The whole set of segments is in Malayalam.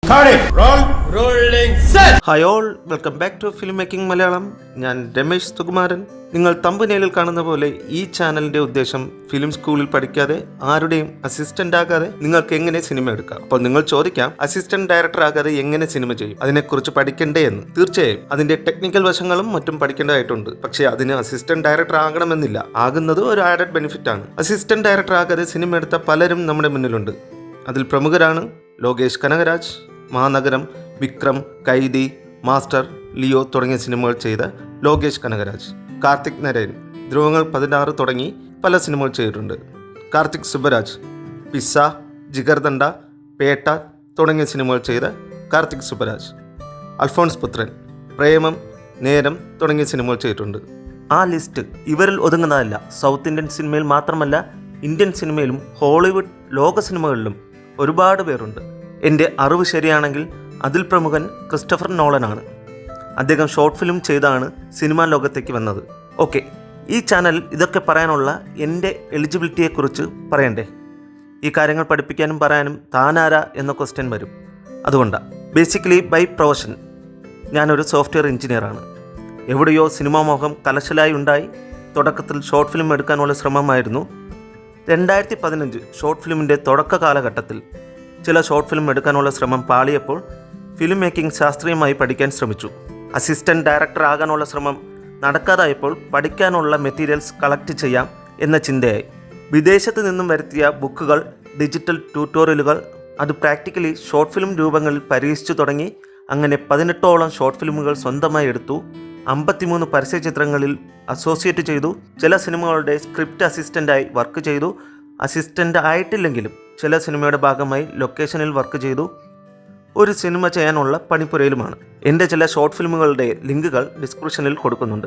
Hi all, welcome back to film making Malayalam. ഞാൻ രമേശ് സുകുമാരൻ. നിങ്ങൾ തമ്പനയിലിൽ കാണുന്ന പോലെ ഈ ചാനലിന്റെ ഉദ്ദേശം ഫിലിം സ്കൂളിൽ പഠിക്കാതെ ആരുടെയും അസിസ്റ്റന്റ് ആകാതെ നിങ്ങൾക്ക് എങ്ങനെ സിനിമ എടുക്കാം. അപ്പോൾ നിങ്ങൾ ചോദിക്കാം, അസിസ്റ്റന്റ് ഡയറക്ടർ ആകാതെ എങ്ങനെ സിനിമ ചെയ്യും, അതിനെക്കുറിച്ച് പഠിക്കണ്ടേ എന്ന്. തീർച്ചയായും അതിന്റെ ടെക്നിക്കൽ വശങ്ങളും മറ്റും പഠിക്കേണ്ടതായിട്ടുണ്ട്. പക്ഷേ അതിന് അസിസ്റ്റന്റ് ഡയറക്ടർ ആകണമെന്നില്ല. ആകുന്നത് ഒരു ആഡഡ് ബെനിഫിറ്റ് ആണ്. അസിസ്റ്റന്റ് ഡയറക്ടർ ആകാതെ സിനിമ എടുത്ത പലരും നമ്മുടെ മുന്നിലുണ്ട്. അതിൽ പ്രമുഖരാണ് ലോകേഷ് കനകരാജ്, മാനഗരം, വിക്രം, കൈദി, മാസ്റ്റർ, ലിയോ തുടങ്ങിയ സിനിമകൾ ചെയ്ത ലോകേഷ് കനകരാജ്. കാർത്തിക് നരയൻ ധ്രുവങ്ങൾ 16 തുടങ്ങി പല സിനിമകൾ ചെയ്തിട്ടുണ്ട്. കാർത്തിക് സുബരാജ് പിസ്സ, ജിഗർദണ്ഡ, പേട്ട തുടങ്ങിയ സിനിമകൾ ചെയ്ത കാർത്തിക് സുബരാജ്. അൽഫോൺസ് പുത്രൻ പ്രേമം, നേരം തുടങ്ങിയ സിനിമകൾ ചെയ്തിട്ടുണ്ട്. ആ ലിസ്റ്റ് ഇവരിൽ ഒതുങ്ങുന്നതല്ല. സൗത്ത് ഇന്ത്യൻ സിനിമയിൽ മാത്രമല്ല, ഇന്ത്യൻ സിനിമയിലും ഹോളിവുഡ് ലോക സിനിമകളിലും ഒരുപാട് പേരുണ്ട്. എൻ്റെ അറിവ് ശരിയാണെങ്കിൽ അതിൽ പ്രമുഖൻ ക്രിസ്റ്റഫർ നോളനാണ്. അദ്ദേഹം ഷോർട്ട് ഫിലിം ചെയ്താണ് സിനിമാ ലോകത്തേക്ക് വന്നത്. ഓക്കെ, ഈ ചാനലിൽ ഇതൊക്കെ പറയാനുള്ള എൻ്റെ എലിജിബിലിറ്റിയെക്കുറിച്ച് പറയണ്ടേ? ഈ കാര്യങ്ങൾ പഠിപ്പിക്കാനും പറയാനും താനാരാ എന്ന ക്വസ്റ്റ്യൻ വരും. അതുകൊണ്ടാണ്. ബേസിക്കലി ബൈ പ്രൊഫഷൻ ഞാനൊരു സോഫ്റ്റ്വെയർ എഞ്ചിനീയറാണ്. എവിടെയോ സിനിമാ മോഹം കലശലായി ഉണ്ടായി. തുടക്കത്തിൽ ഷോർട്ട് ഫിലിം എടുക്കാനുള്ള ശ്രമമായിരുന്നു. 2015 ഷോർട്ട് ഫിലിമിൻ്റെ തുടക്ക കാലഘട്ടത്തിൽ ചില ഷോർട്ട് ഫിലിം എടുക്കാനുള്ള ശ്രമം പാളിയപ്പോൾ ഫിലിം മേക്കിംഗ് ശാസ്ത്രീയമായി പഠിക്കാൻ ശ്രമിച്ചു. അസിസ്റ്റന്റ് ഡയറക്ടർ ആകാനുള്ള ശ്രമം നടക്കാതായപ്പോൾ പഠിക്കാനുള്ള മെറ്റീരിയൽസ് കളക്ട് ചെയ്യാം എന്ന ചിന്തയായി. വിദേശത്ത് നിന്നും വരുത്തിയ ബുക്കുകൾ, ഡിജിറ്റൽ ട്യൂട്ടോറിയലുകൾ, അത് പ്രാക്ടിക്കലി ഷോർട്ട് ഫിലിം രൂപങ്ങളിൽ പരീക്ഷിച്ചു തുടങ്ങി. അങ്ങനെ 18ഓളം ഷോർട്ട് ഫിലിമുകൾ സ്വന്തമായി എടുത്തു. 53 പരസ്യ ചിത്രങ്ങളിൽ അസോസിയേറ്റ് ചെയ്തു. ചില സിനിമകളുടെ സ്ക്രിപ്റ്റ് അസിസ്റ്റൻ്റായി വർക്ക് ചെയ്തു. അസിസ്റ്റൻ്റ് ആയിട്ടില്ലെങ്കിലും ചില സിനിമയുടെ ഭാഗമായി ലൊക്കേഷനിൽ വർക്ക് ചെയ്തു. ഒരു സിനിമ ചെയ്യാനുള്ള പണിപ്പുരയിലുമാണ്. എൻ്റെ ചില ഷോർട്ട് ഫിലിമുകളുടെ ലിങ്കുകൾ ഡിസ്ക്രിപ്ഷനിൽ കൊടുക്കുന്നുണ്ട്.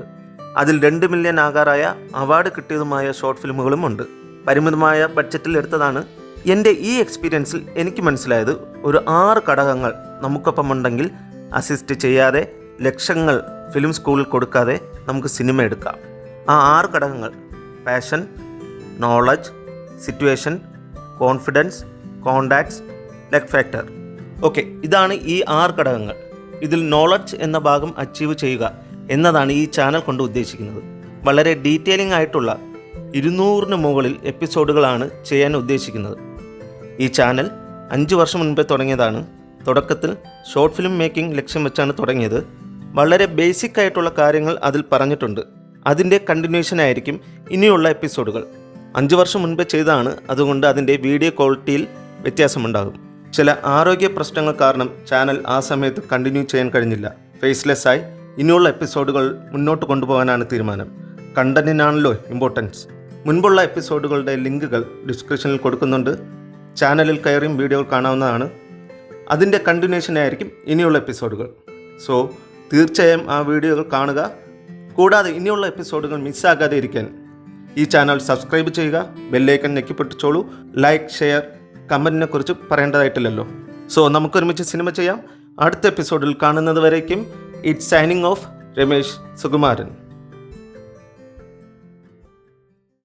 അതിൽ 2 മില്യൺ ആകാറായ അവാർഡ് കിട്ടിയതുമായ ഷോർട്ട് ഫിലിമുകളും ഉണ്ട്. പരിമിതമായ ബഡ്ജറ്റിൽ എടുത്തതാണ്. എൻ്റെ ഈ എക്സ്പീരിയൻസിൽ എനിക്ക് മനസ്സിലായത്, ഒരു 6 ഘടകങ്ങൾ നമുക്കൊപ്പമുണ്ടെങ്കിൽ അസിസ്റ്റ് ചെയ്യാതെ, ലക്ഷങ്ങൾ ഫിലിം സ്കൂളിൽ കൊടുക്കാതെ നമുക്ക് സിനിമ എടുക്കാം. ആ 6 ഘടകങ്ങൾ: passion, knowledge, situation, confidence, contacts, luck factor. Okay, ഇതാണ് ഈ 6 ഘടകങ്ങൾ. ഇതിൽ നോളജ് എന്ന ഭാഗം അച്ചീവ് ചെയ്യുക എന്നതാണ് ഈ ചാനൽ കൊണ്ട് ഉദ്ദേശിക്കുന്നത്. വളരെ ഡീറ്റെയിലിംഗ് ആയിട്ടുള്ള 200-ന് മുകളിൽ എപ്പിസോഡുകളാണ് ചെയ്യാൻ ഉദ്ദേശിക്കുന്നത്. ഈ ചാനൽ 5 വർഷം മുൻപേ തുടങ്ങിയതാണ്. തുടക്കത്തിൽ ഷോർട്ട് ഫിലിം മേക്കിംഗ് ലക്ഷ്യം വെച്ചാണ് തുടങ്ങിയത്. വളരെ ബേസിക് ആയിട്ടുള്ള കാര്യങ്ങൾ അതിൽ പറഞ്ഞിട്ടുണ്ട്. അതിൻ്റെ കണ്ടിന്യൂഷൻ ആയിരിക്കും ഇനിയുള്ള എപ്പിസോഡുകൾ. 5 വർഷം മുൻപേ ചെയ്തതാണ്, അതുകൊണ്ട് അതിൻ്റെ വീഡിയോ ക്വാളിറ്റിയിൽ വ്യത്യാസമുണ്ടാകും. ചില ആരോഗ്യ പ്രശ്നങ്ങൾ കാരണം ചാനൽ ആ സമയത്ത് കണ്ടിന്യൂ ചെയ്യാൻ കഴിഞ്ഞില്ല. ഫേസ്ലെസ് ആയി ഇനിയുള്ള എപ്പിസോഡുകൾ മുന്നോട്ട് കൊണ്ടുപോകാനാണ് തീരുമാനം. കണ്ടന്റിനാണല്ലോ ഇമ്പോർട്ടൻസ്. മുൻപുള്ള എപ്പിസോഡുകളുടെ ലിങ്കുകൾ ഡിസ്ക്രിപ്ഷനിൽ കൊടുക്കുന്നുണ്ട്. ചാനലിൽ കയറിയും വീഡിയോകൾ കാണാവുന്നതാണ്. അതിൻ്റെ കണ്ടിന്യൂഷൻ ആയിരിക്കും ഇനിയുള്ള എപ്പിസോഡുകൾ. സോ തീർച്ചയായും ആ വീഡിയോകൾ കാണുക. കൂടാതെ ഇനിയുള്ള എപ്പിസോഡുകൾ മിസ്സാകാതെ ഇരിക്കാൻ ഈ ചാനൽ സബ്സ്ക്രൈബ് ചെയ്യുക. ബെല്ലൈക്കൺ ഞെക്കിപ്പിടിച്ചോളൂ. ലൈക്ക്, ഷെയർ, കമൻറ്റിനെ കുറിച്ച് പറയേണ്ടതായിട്ടില്ലല്ലോ. സോ നമുക്കൊരുമിച്ച് സിനിമ ചെയ്യാം. അടുത്ത എപ്പിസോഡിൽ കാണുന്നത് വരേക്കും it's signing off Ramesh Sukumaran.